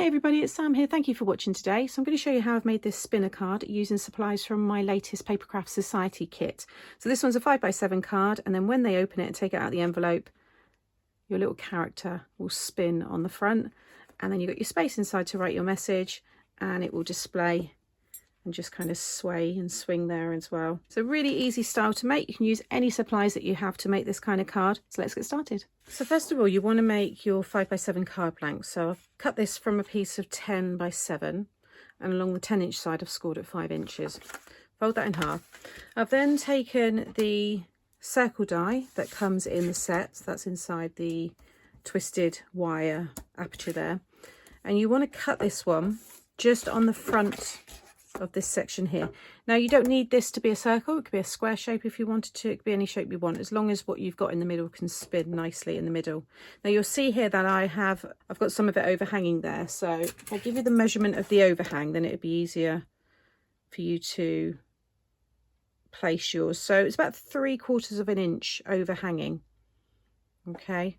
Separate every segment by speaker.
Speaker 1: Hey everybody, it's Sam here. Thank you for watching today. So I'm going to show you how I've made this spinner card using supplies from my latest Papercraft Society kit. So this one's a 5x7 card, and then when they open it and take it out of the envelope, your little character will spin on the front, and then you've got your space inside to write your message, and it will display and just kind of sway and swing there as well. It's a really easy style to make. You can use any supplies that you have to make this kind of card. So let's get started. So first of all, you want to make your 5x7 card blank. So I've cut this from a piece of 10x7, and along the 10-inch side I've scored at 5 inches. Fold that in half. I've then taken the circle die that comes in the set. That's inside the twisted wire aperture there. And you want to cut this one just on the front of this section here. Now you don't need this to be a circle, it could be a square shape if you wanted to, it could be any shape you want, as long as what you've got in the middle can spin nicely in the middle. Now you'll see here that I've got some of it overhanging there, so if I give you the measurement of the overhang, then it'd be easier for you to place yours. So it's about 3/4 of an inch overhanging. Okay,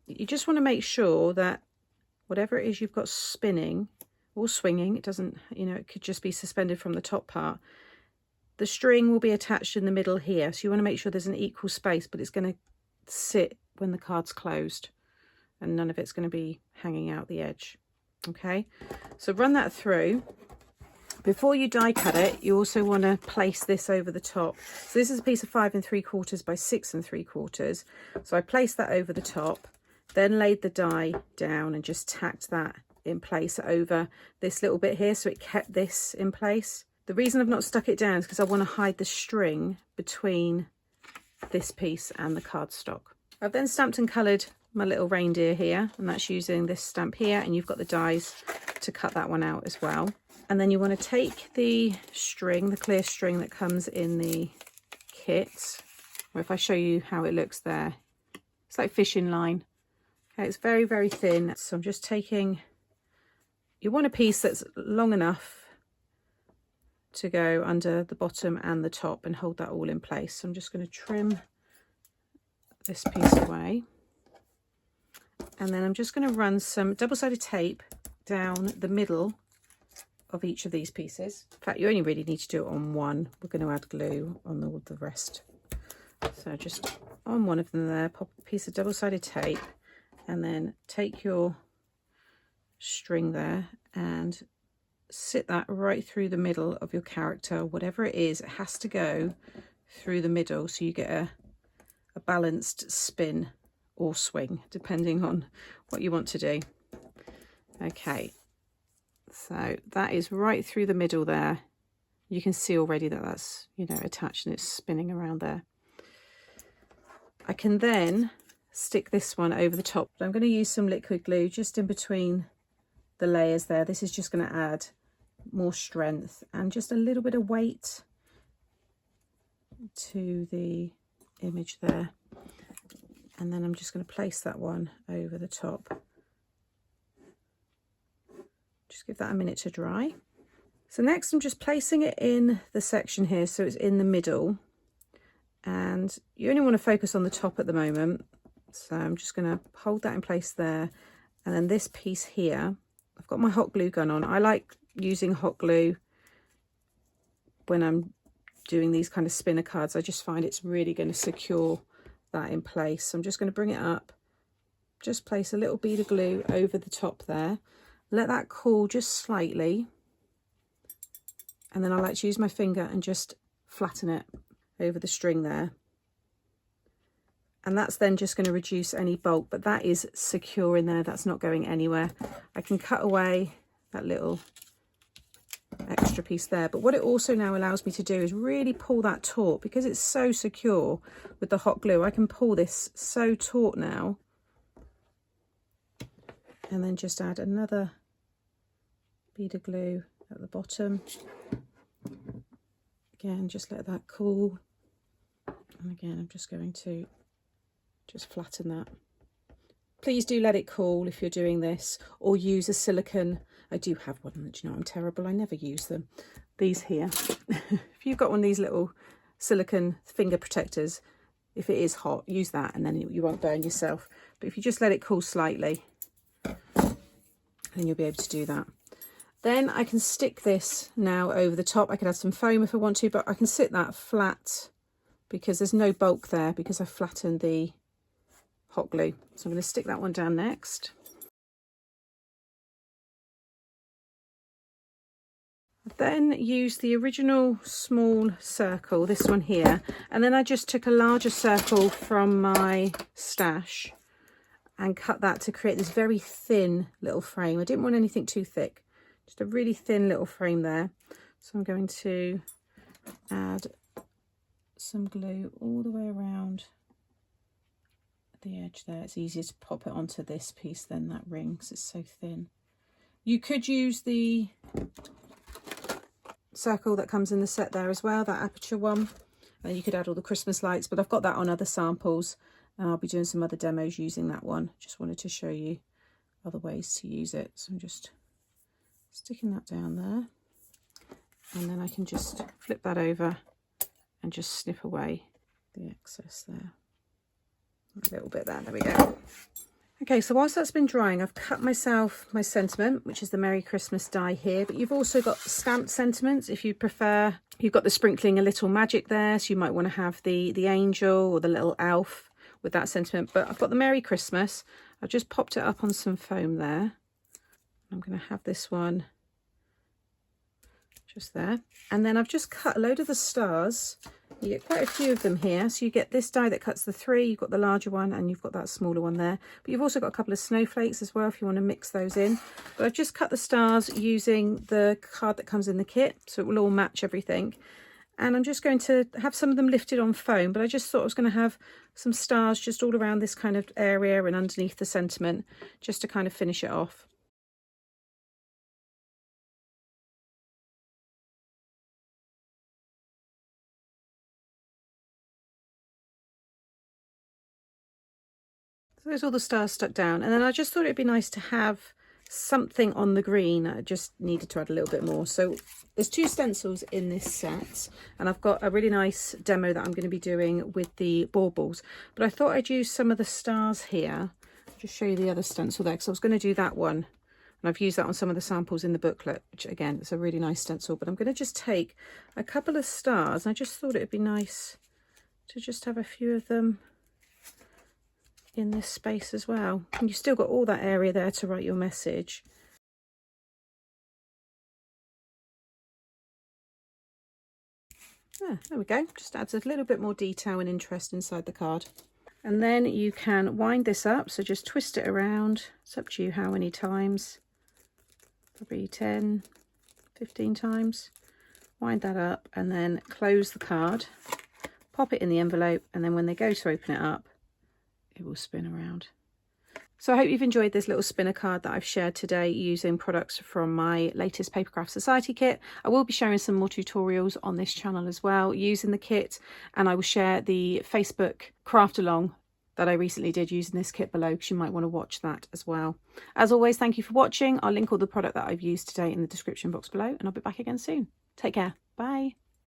Speaker 1: you just want to make sure that whatever it is you've got spinning or swinging, it doesn't, you know, it could just be suspended from the top part. The string will be attached in the middle here, so you want to make sure there's an equal space, but it's going to sit when the card's closed and none of it's going to be hanging out the edge. Okay, so run that through. Before you die cut it, you also want to place this over the top. So this is a piece of 5 3/4 by 6 3/4. So I placed that over the top, then laid the die down and just tacked that in place over this little bit here, so it kept this in place. The reason I've not stuck it down is because I want to hide the string between this piece and the cardstock. I've then stamped and coloured my little reindeer here, and that's using this stamp here, and you've got the dies to cut that one out as well. And then you want to take the string, the clear string that comes in the kit, or if I show you how it looks there, it's like fishing line. Okay, it's very, very thin, so I'm just taking, you want a piece that's long enough to go under the bottom and the top and hold that all in place. So I'm just going to trim this piece away, and then I'm just going to run some double-sided tape down the middle of each of these pieces. In fact, you only really need to do it on one. We're going to add glue on all the rest. So just on one of them there, pop a piece of double-sided tape, and then take your string there and sit that right through the middle of your character. Whatever it is, it has to go through the middle, so you get a balanced spin or swing, depending on what you want to do. Okay, so that is right through the middle there. You can see already that that's, you know, attached and it's spinning around there. I can then stick this one over the top. I'm going to use some liquid glue just in between the layers there. This is just going to add more strength and just a little bit of weight to the image there. And then I'm just going to place that one over the top. Just give that a minute to dry. So next I'm just placing it in the section here, so it's in the middle, and you only want to focus on the top at the moment. So I'm just going to hold that in place there, and then this piece here, I've got my hot glue gun on. I like using hot glue when I'm doing these kind of spinner cards. I just find it's really going to secure that in place. So I'm just going to bring it up, just place a little bead of glue over the top there, let that cool just slightly, and then I like to use my finger and just flatten it over the string there. And that's then just going to reduce any bulk, but that is secure in there. That's not going anywhere. I can cut away that little extra piece there. But what it also now allows me to do is really pull that taut, because it's so secure with the hot glue. I can pull this so taut now, and then just add another bead of glue at the bottom. Again, just let that cool. And again, I'm just going to just flatten that. Please do let it cool if you're doing this, or use a silicone. I do have one, do you know, I'm terrible, I never use them. These here. If you've got one of these little silicone finger protectors, if it is hot, use that, and then you won't burn yourself. But if you just let it cool slightly, and you'll be able to do that. Then I can stick this now over the top. I could add some foam if I want to, but I can sit that flat because there's no bulk there because I flattened the hot glue. So I'm going to stick that one down next. Then use the original small circle, this one here, and then I just took a larger circle from my stash and cut that to create this very thin little frame. I didn't want anything too thick, just a really thin little frame there. So I'm going to add some glue all the way around the edge there. It's easier to pop it onto this piece than that ring because it's so thin. You could use the circle that comes in the set there as well, that aperture one, and you could add all the Christmas lights, but I've got that on other samples and I'll be doing some other demos using that one. Just wanted to show you other ways to use it. So I'm just sticking that down there, and then I can just flip that over and just snip away the excess there. A little bit there, there we go. Okay, so whilst that's been drying, I've cut myself my sentiment, which is the Merry Christmas die here, but you've also got stamped sentiments if you prefer. You've got the sprinkling a little magic there, so you might want to have the angel or the little elf with that sentiment, but I've got the Merry Christmas. I've just popped it up on some foam there. I'm going to have this one just there, and then I've just cut a load of the stars. You get quite a few of them here, so you get this die that cuts the 3, you've got the larger one, and you've got that smaller one there, but you've also got a couple of snowflakes as well if you want to mix those in. But I've just cut the stars using the card that comes in the kit, so it will all match everything. And I'm just going to have some of them lifted on foam, but I just thought I was going to have some stars just all around this kind of area and underneath the sentiment, just to kind of finish it off. So there's all the stars stuck down, and then I just thought it'd be nice to have something on the green. I just needed to add a little bit more. So there's 2 stencils in this set, and I've got a really nice demo that I'm going to be doing with the baubles, but I thought I'd use some of the stars here. I'll just show you the other stencil there, because I was going to do that one, and I've used that on some of the samples in the booklet, which again, it's a really nice stencil. But I'm going to just take a couple of stars, and I just thought it'd be nice to just have a few of them in this space as well, and you've still got all that area there to write your message. There we go, just adds a little bit more detail and interest inside the card. And then you can wind this up, so just twist it around. It's up to you how many times, probably 10, 15 times. Wind that up and then close the card, pop it in the envelope, and then when they go to open it up, it will spin around. So I hope you've enjoyed this little spinner card that I've shared today using products from my latest Papercraft Society kit. I will be sharing some more tutorials on this channel as well using the kit, and I will share the Facebook craft along that I recently did using this kit below, because you might want to watch that as well. As always, thank you for watching. I'll link all the product that I've used today in the description box below, and I'll be back again soon. Take care. Bye.